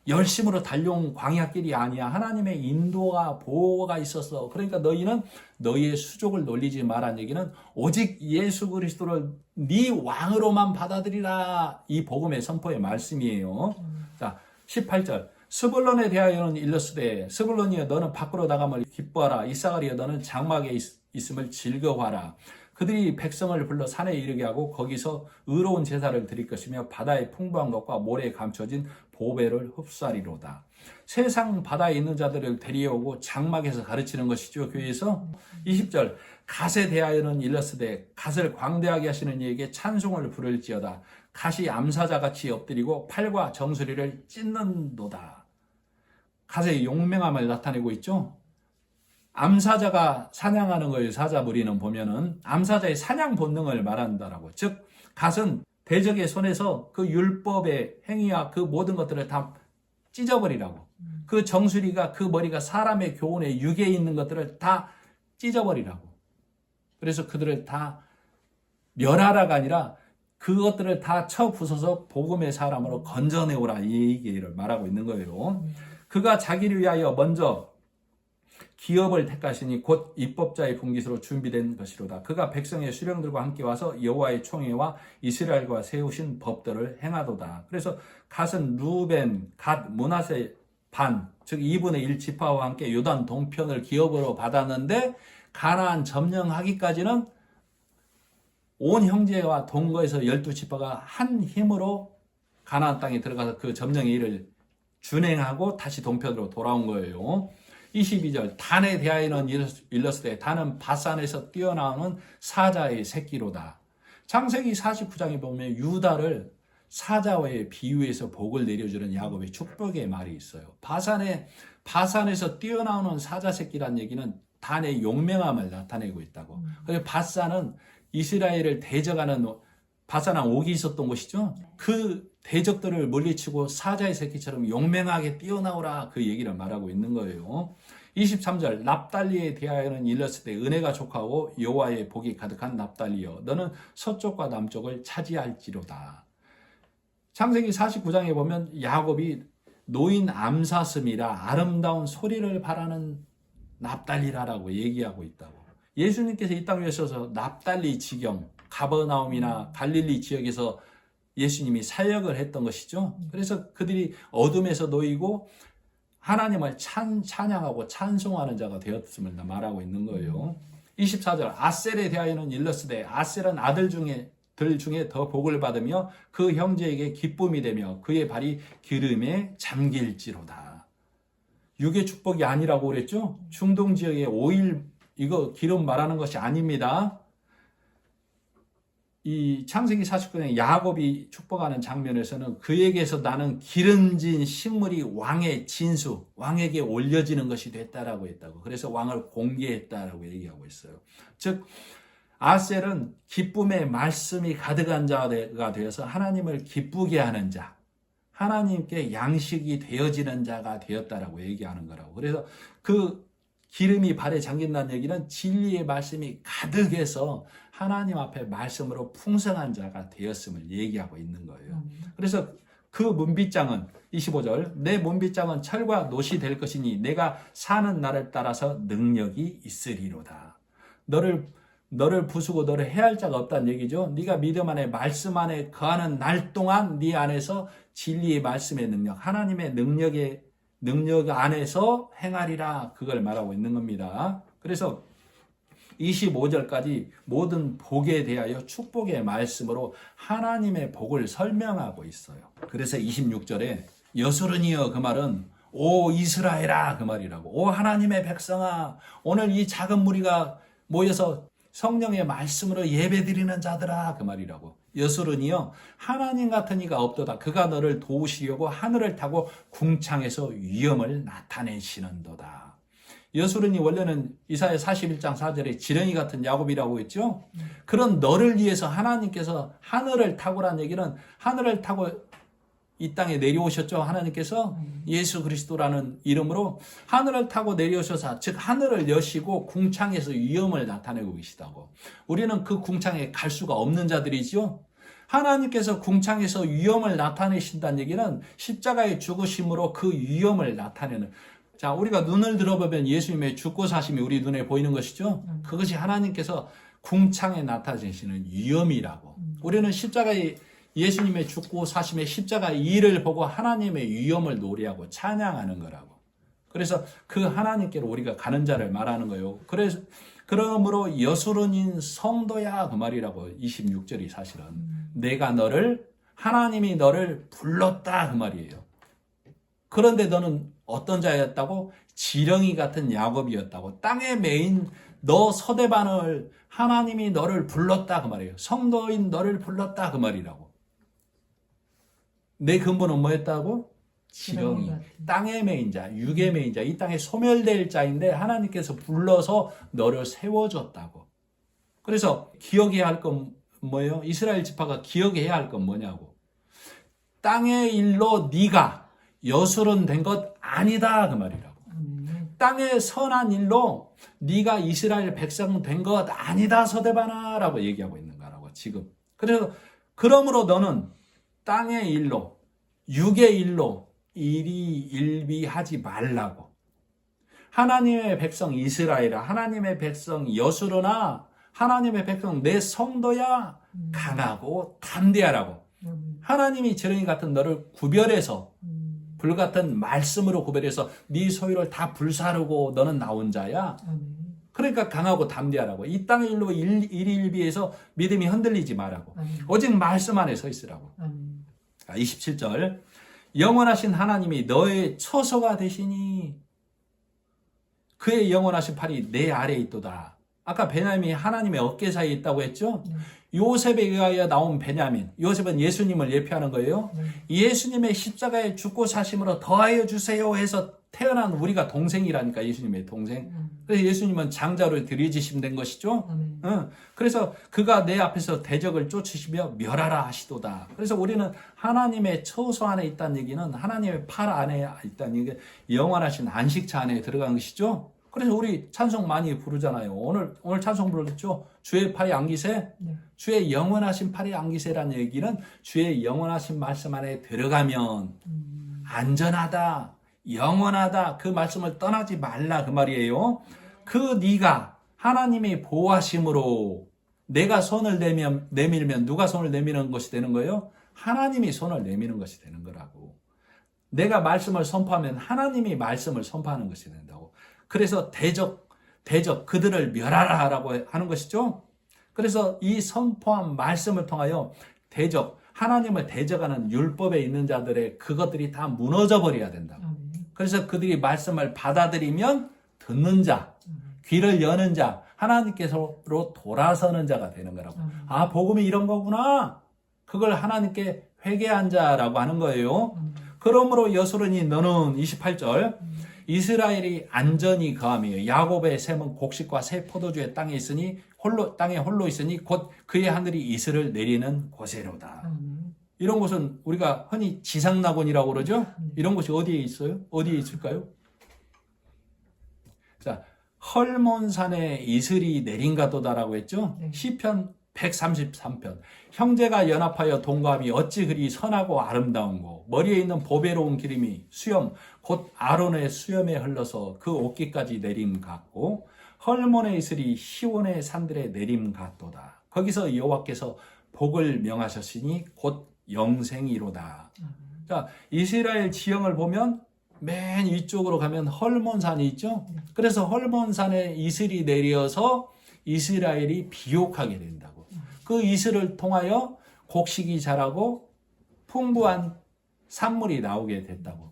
열심으로 달려온 광야길이 아니야. 하나님의 인도가 보호가 있었어. 그러니까 너희는 너희의 수족을 놀리지 말란 얘기는 오직 예수 그리스도를 네 왕으로만 받아들이라. 이 복음의 선포의 말씀이에요. 자, 18절. 스불론에 대하여는 일렀으되 스불론이여 너는 밖으로 나감을 기뻐하라. 이사가리여 너는 장막에 있음을 즐거워하라. 그들이 백성을 불러 산에 이르게 하고 거기서 의로운 제사를 드릴 것이며 바다의 풍부한 것과 모래에 감춰진 보배를 흡수하리로다. 세상 바다에 있는 자들을 데려오고 장막에서 가르치는 것이죠. 교회에서. 20절. 갓에 대하여는 일렀으되 갓을 광대하게 하시는 이에게 찬송을 부를지어다. 갓이 암사자같이 엎드리고 팔과 정수리를 찢는도다. 갓의 용맹함을 나타내고 있죠. 암사자가 사냥하는 거예요. 사자무리는 보면은 암사자의 사냥 본능을 말한다라고. 즉 갓은 대적의 손에서 그 율법의 행위와 그 모든 것들을 다 찢어버리라고. 그 정수리가 그 머리가 사람의 교훈에 육에 있는 것들을 다 찢어버리라고. 그래서 그들을 다 멸하라가 아니라 그것들을 다 쳐부숴서 복음의 사람으로 건져내오라 이 얘기를 말하고 있는 거예요. 그가 자기를 위하여 먼저 기업을 택하시니 곧 입법자의 분깃으로 준비된 것이로다. 그가 백성의 수령들과 함께 와서 여호와의 총회와 이스라엘과 세우신 법들을 행하도다. 그래서 갓은 루벤, 갓, 므낫세 반, 즉 2분의 1 지파와 함께 요단 동편을 기업으로 받았는데 가나안 점령하기까지는 온 형제와 동거에서 12지파가 한 힘으로 가나안 땅에 들어가서 그 점령의 일을 준행하고 다시 동편으로 돌아온 거예요. 22절 단에 대하여는 일렀으되 단은 바산에서 뛰어나오는 사자의 새끼로다. 창세기 49장에 보면 유다를 사자와의 비유해서 복을 내려주는 야곱의 축복의 말이 있어요. 바산에서 뛰어나오는 사자 새끼란 얘기는 단의 용맹함을 나타내고 있다고. 그래서 바산은 이스라엘을 대적하는 바산왕 옥이 있었던 곳이죠. 그 대적들을 물리치고 사자의 새끼처럼 용맹하게 뛰어나오라 그 얘기를 말하고 있는 거예요. 23절 납달리에 대하여는 일렀을 때 은혜가 족하고 여호와의 복이 가득한 납달리여 너는 서쪽과 남쪽을 차지할지로다. 창세기 49장에 보면 야곱이 노인 암사슴이라 아름다운 소리를 바라는 납달리라라고 얘기하고 있다고. 예수님께서 이 땅에 오셔서 납달리 지경, 가버나움이나 갈릴리 지역에서 예수님이 사역을 했던 것이죠. 그래서 그들이 어둠에서 놓이고 하나님을 찬양하고 찬송하는 자가 되었음을 말하고 있는 거예요. 24절 아셀에 대하여는 일렀으되 아셀은 아들 중에 더 복을 받으며 그 형제에게 기쁨이 되며 그의 발이 기름에 잠길지로다. 육의 축복이 아니라고 그랬죠. 중동 지역의 오일 이거 기름 말하는 것이 아닙니다. 이 창세기 49장에 야곱이 축복하는 장면에서는 그에게서 나는 기름진 식물이 왕의 진수, 왕에게 올려지는 것이 됐다라고 했다고. 그래서 왕을 공개했다라고 얘기하고 있어요. 즉 아셀은 기쁨의 말씀이 가득한 자가 되어서 하나님을 기쁘게 하는 자, 하나님께 양식이 되어지는 자가 되었다라고 얘기하는 거라고. 그래서 그 기름이 발에 잠긴다는 얘기는 진리의 말씀이 가득해서 하나님 앞에 말씀으로 풍성한 자가 되었음을 얘기하고 있는 거예요. 그래서 그 문빗장은 25절 내 문빗장은 철과 놋이 될 것이니 내가 사는 날을 따라서 능력이 있으리로다. 너를 부수고 너를 해할 자가 없다는 얘기죠. 네가 믿음 안에 말씀 안에 거하는 날 동안 네 안에서 진리의 말씀의 능력, 하나님의 능력 안에서 행하리라 그걸 말하고 있는 겁니다. 그래서 25절까지 모든 복에 대하여 축복의 말씀으로 하나님의 복을 설명하고 있어요. 그래서 26절에 여수르니여 그 말은 오 이스라엘아 그 말이라고. 오 하나님의 백성아 오늘 이 작은 무리가 모여서 성령의 말씀으로 예배드리는 자들아 그 말이라고. 여수르니여 하나님 같은 이가 없도다. 그가 너를 도우시려고 하늘을 타고 궁창에서 위엄을 나타내시는도다. 여수르니 원래는 이사야 41장 4절에 지렁이 같은 야곱이라고 했죠. 그런 너를 위해서 하나님께서 하늘을 타고란 얘기는 하늘을 타고 이 땅에 내려오셨죠. 하나님께서 예수 그리스도라는 이름으로 하늘을 타고 내려오셔서 즉 하늘을 여시고 궁창에서 위엄을 나타내고 계시다고. 우리는 그 궁창에 갈 수가 없는 자들이죠. 하나님께서 궁창에서 위엄을 나타내신다는 얘기는 십자가의 죽으심으로 그 위엄을 나타내는. 자, 우리가 눈을 들어보면 예수님의 죽고 사심이 우리 눈에 보이는 것이죠. 그것이 하나님께서 궁창에 나타내시는 위엄이라고. 우리는 십자가의 예수님의 죽고 사심의 십자가의 일을 보고 하나님의 위엄을 노래하고 찬양하는 거라고. 그래서 그 하나님께로 우리가 가는 자를 말하는 거예요. 그러므로 여수론인 성도야 그 말이라고. 26절이 사실은 내가 하나님이 너를 불렀다 그 말이에요. 그런데 너는 어떤 자였다고? 지렁이 같은 야곱이었다고. 땅에 매인 너 서대반을 하나님이 너를 불렀다 그 말이에요. 성도인 너를 불렀다 그 말이라고. 내 근본은 뭐였다고? 지렁이, 땅의 매인자, 육의 매인자, 이 땅에 소멸될 자인데 하나님께서 불러서 너를 세워줬다고. 그래서 기억해야 할 건 뭐예요? 이스라엘 지파가 기억해야 할 건 뭐냐고. 땅의 일로 네가 여술은 된 것 아니다 그 말이라고. 땅의 선한 일로 네가 이스라엘 백성 된 것 아니다 서대바나라고 얘기하고 있는 거라고 지금. 그래서 그러므로 너는 땅의 일로 육의 일로 일희일비하지 말라고. 하나님의 백성 이스라엘아, 하나님의 백성 여수로나 하나님의 백성 내 성도야 강하고 담대하라고. 하나님이 지렁이 같은 너를 구별해서 불같은 말씀으로 구별해서 네 소유를 다 불사르고 너는 나 혼자야. 그러니까 강하고 담대하라고. 이 땅의 일로 일희일비해서 믿음이 흔들리지 말라고. 오직 말씀 안에 서 있으라고. 27절 영원하신 하나님이 너의 처소가 되시니 그의 영원하신 팔이 내 아래에 있도다. 아까 베냐민이 하나님의 어깨 사이에 있다고 했죠? 요셉에 의하여 나온 베냐민. 요셉은 예수님을 예표하는 거예요. 예수님의 십자가에 죽고 사심으로 더하여 주세요 해서 태어난 우리가 동생이라니까, 예수님의 동생. 그래서 예수님은 장자로 들여지심 된 것이죠. 그래서 그가 내 앞에서 대적을 쫓으시며 멸하라 하시도다. 그래서 우리는 하나님의 처소 안에 있다는 얘기는 하나님의 팔 안에 있다는 얘기, 영원하신 안식처 안에 들어간 것이죠. 그래서 우리 찬송 많이 부르잖아요. 오늘 찬송 불렀죠. 주의 팔이 안기세. 주의 영원하신 팔이 안기세라는 얘기는 주의 영원하신 말씀 안에 들어가면 안전하다, 영원하다, 그 말씀을 떠나지 말라 그 말이에요. 그 네가 하나님이 보호하심으로 내가 손을 내밀면 누가 손을 내미는 것이 되는 거예요? 하나님이 손을 내미는 것이 되는 거라고. 내가 말씀을 선포하면 하나님이 말씀을 선포하는 것이 된다고. 그래서 대적 그들을 멸하라라고 하는 것이죠. 그래서 이 선포한 말씀을 통하여 하나님을 대적하는 율법에 있는 자들의 그것들이 다 무너져 버려야 된다. 그래서 그들이 말씀을 받아들이면 듣는 자, 귀를 여는 자, 하나님께서로 돌아서는 자가 되는 거라고. 아, 복음이 이런 거구나. 그걸 하나님께 회개한 자라고 하는 거예요. 그러므로 여수르니 너는 28절 이스라엘이 안전히 거하며 야곱의 샘은 곡식과 새 포도주의 땅에 홀로 있으니 곧 그의 하늘이 이슬을 내리는 곳이로다. 이런 곳은 우리가 흔히 지상낙원이라고 그러죠. 이런 곳이 어디에 있어요? 어디에 있을까요? 자, 헐몬산에 이슬이 내린가도다라고 했죠. 시편 133편. 형제가 연합하여 동거함이 어찌 그리 선하고 아름다운고, 머리에 있는 보배로운 기름이 수염 곧 아론의 수염에 흘러서 그 옷깃까지 내림 같고, 헐몬의 이슬이 시온의 산들에 내림 같도다. 거기서 여호와께서 복을 명하셨으니 곧 영생이로다. 자, 이스라엘 지형을 보면 맨 위쪽으로 가면 헐몬산이 있죠. 그래서 헐몬산에 이슬이 내려서 이스라엘이 비옥하게 된다고. 그 이슬을 통하여 곡식이 자라고 풍부한 산물이 나오게 됐다고.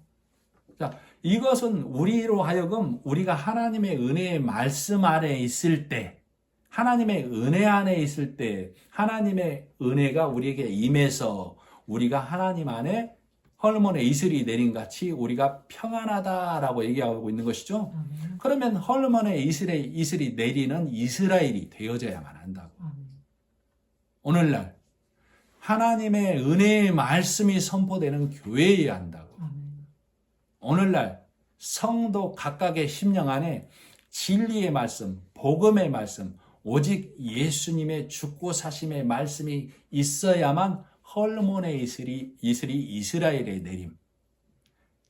자, 이것은 우리로 하여금 우리가 하나님의 은혜의 말씀 안에 있을 때, 하나님의 은혜 안에 있을 때, 하나님의 은혜가 우리에게 임해서 우리가 하나님 안에 헐몬의 이슬이 내린 같이 우리가 평안하다라고 얘기하고 있는 것이죠. 그러면 헐몬의 이슬이 내리는 이스라엘이 되어져야만 한다고. 오늘날 하나님의 은혜의 말씀이 선포되는 교회여야 한다고. 오늘날 성도 각각의 심령 안에 진리의 말씀, 복음의 말씀, 오직 예수님의 죽고 사심의 말씀이 있어야만 헐몬의 이슬이 이스라엘에 내림.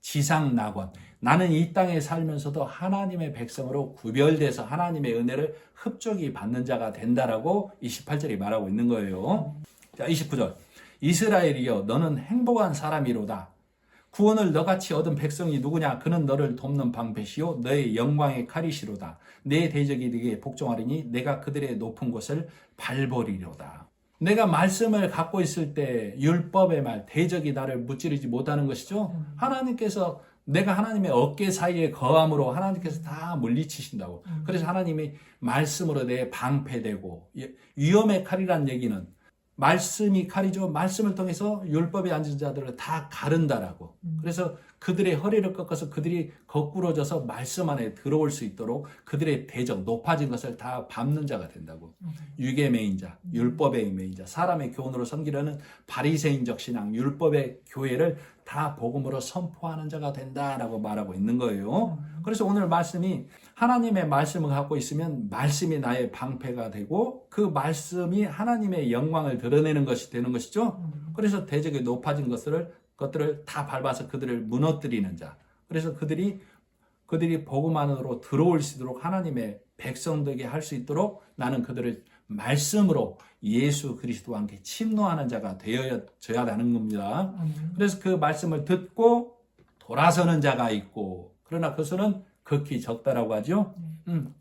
지상 낙원. 나는 이 땅에 살면서도 하나님의 백성으로 구별돼서 하나님의 은혜를 흡족히 받는 자가 된다라고 28절이 말하고 있는 거예요. 자, 29절. 이스라엘이여 너는 행복한 사람이로다. 구원을 너같이 얻은 백성이 누구냐? 그는 너를 돕는 방패시요 너의 영광의 칼이시로다. 내 대적이 네게 복종하리니 내가 그들의 높은 곳을 밟으리로다. 내가 말씀을 갖고 있을 때 율법의 말, 대적이 나를 무찌르지 못하는 것이죠. 하나님께서 내가 하나님의 어깨 사이에 거함으로 하나님께서 다 물리치신다고. 그래서 하나님이 말씀으로 내 방패되고, 위험의 칼이라는 얘기는 말씀이 칼이죠. 말씀을 통해서 율법에 앉은 자들을 다 가른다라고. 그래서 그들의 허리를 꺾어서 그들이 거꾸러져서 말씀 안에 들어올 수 있도록 그들의 대적, 높아진 것을 다 밟는 자가 된다고. 유괴 매인자, 율법의 매인자, 사람의 교훈으로 섬기려는 바리새인적 신앙, 율법의 교회를 다 복음으로 선포하는 자가 된다라고 말하고 있는 거예요. 그래서 오늘 말씀이 하나님의 말씀을 갖고 있으면 말씀이 나의 방패가 되고 그 말씀이 하나님의 영광을 드러내는 것이 되는 것이죠. 그래서 대적의 높아진 것들을 다 밟아서 그들을 무너뜨리는 자. 그래서 그들이 복음 안으로 들어올 수 있도록 하나님의 백성 되게 할 수 있도록 나는 그들을 말씀으로 예수 그리스도와 함께 침노하는 자가 되어져야 하는 겁니다. 그래서 그 말씀을 듣고 돌아서는 자가 있고, 그러나 그것은 극히 적다라고 하죠.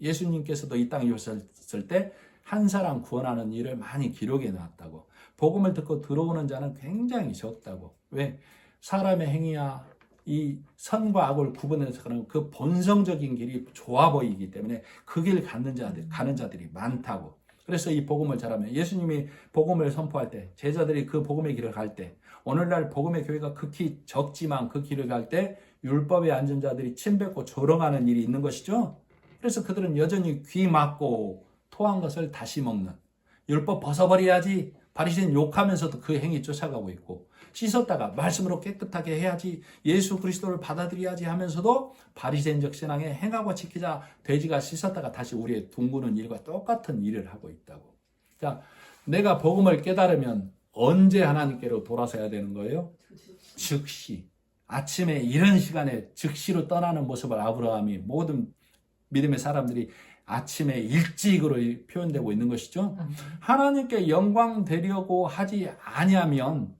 예수님께서도 이 땅에 오셨을 때 한 사람 구원하는 일을 많이 기록해 놨다고. 복음을 듣고 들어오는 자는 굉장히 적다고. 왜? 사람의 행위야 이 선과 악을 구분해서 그런 그 본성적인 길이 좋아 보이기 때문에 그 길 가는 자들이 많다고. 그래서 이 복음을 잘하면 예수님이 복음을 선포할 때 제자들이 그 복음의 길을 갈 때 오늘날 복음의 교회가 극히 적지만 그 길을 갈 때 율법에 앉은 자들이 침뱉고 조롱하는 일이 있는 것이죠. 그래서 그들은 여전히 귀 막고 토한 것을 다시 먹는, 율법 벗어버려야지 바리새인 욕하면서도 그 행위 쫓아가고 있고, 씻었다가 말씀으로 깨끗하게 해야지, 예수 그리스도를 받아들여야지 하면서도 바리새인적 신앙에 행하고 지키자, 돼지가 씻었다가 다시 우리의 둥그는 일과 똑같은 일을 하고 있다고. 자, 내가 복음을 깨달으면 언제 하나님께로 돌아서야 되는 거예요? 즉시. 아침에 이런 시간에 즉시로 떠나는 모습을 아브라함이 모든 믿음의 사람들이 아침에 일찍으로 표현되고 있는 것이죠. 하나님께 영광 되려고 하지 아니하면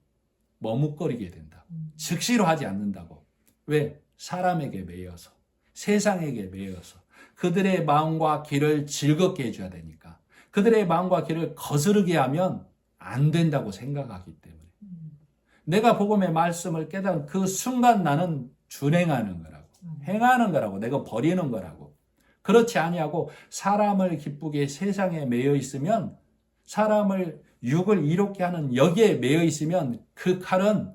머뭇거리게 된다. 즉시로 하지 않는다고. 왜? 사람에게 매여서, 세상에게 매여서 그들의 마음과 길을 즐겁게 해줘야 되니까. 그들의 마음과 길을 거스르게 하면 안 된다고 생각하기 때문에. 내가 복음의 말씀을 깨달은 그 순간 나는 준행하는 거라고. 행하는 거라고. 내가 버리는 거라고. 그렇지 아니하고 사람을 기쁘게 세상에 매여 있으면, 사람을 육을 이롭게 하는 여기에 매여 있으면 그 칼은,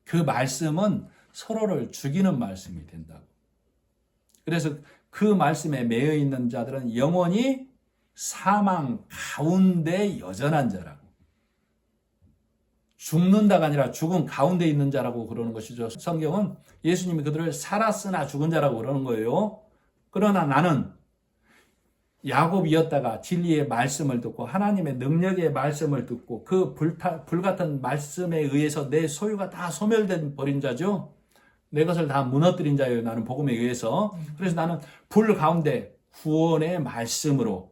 그 말씀은 서로를 죽이는 말씀이 된다고. 그래서 그 말씀에 매여 있는 자들은 영원히 사망 가운데 여전한 자라고. 죽는다가 아니라 죽은 가운데 있는 자라고 그러는 것이죠. 성경은 예수님이 그들을 살았으나 죽은 자라고 그러는 거예요. 그러나 나는 야곱이었다가 진리의 말씀을 듣고 하나님의 능력의 말씀을 듣고 그 불같은 말씀에 의해서 내 소유가 다 소멸된 버린 자죠. 내 것을 다 무너뜨린 자예요. 나는 복음에 의해서. 그래서 나는 불 가운데 구원의 말씀으로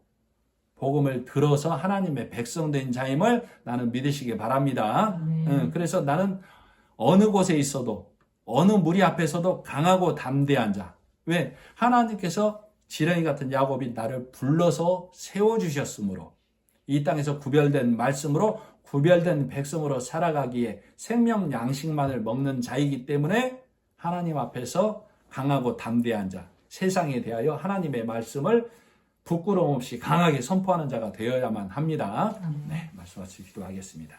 복음을 들어서 하나님의 백성 된 자임을 나는 믿으시기 바랍니다. 그래서 나는 어느 곳에 있어도 어느 무리 앞에서도 강하고 담대한 자. 왜? 하나님께서 지렁이 같은 야곱이 나를 불러서 세워주셨으므로 이 땅에서 구별된 말씀으로 구별된 백성으로 살아가기에 생명 양식만을 먹는 자이기 때문에 하나님 앞에서 강하고 담대한 자, 세상에 대하여 하나님의 말씀을 부끄러움 없이 강하게 선포하는 자가 되어야만 합니다. 네, 말씀 마치 기도하겠습니다.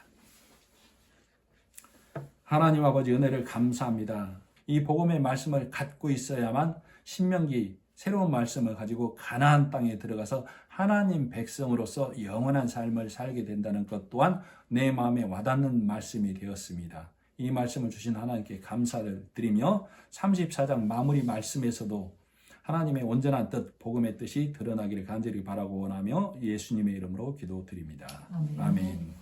하나님 아버지 은혜를 감사합니다. 이 복음의 말씀을 갖고 있어야만 신명기 새로운 말씀을 가지고 가나안 땅에 들어가서 하나님 백성으로서 영원한 삶을 살게 된다는 것 또한 내 마음에 와닿는 말씀이 되었습니다. 이 말씀을 주신 하나님께 감사를 드리며 34장 마무리 말씀에서도 하나님의 온전한 뜻, 복음의 뜻이 드러나기를 간절히 바라고 원하며 예수님의 이름으로 기도드립니다. 아멘.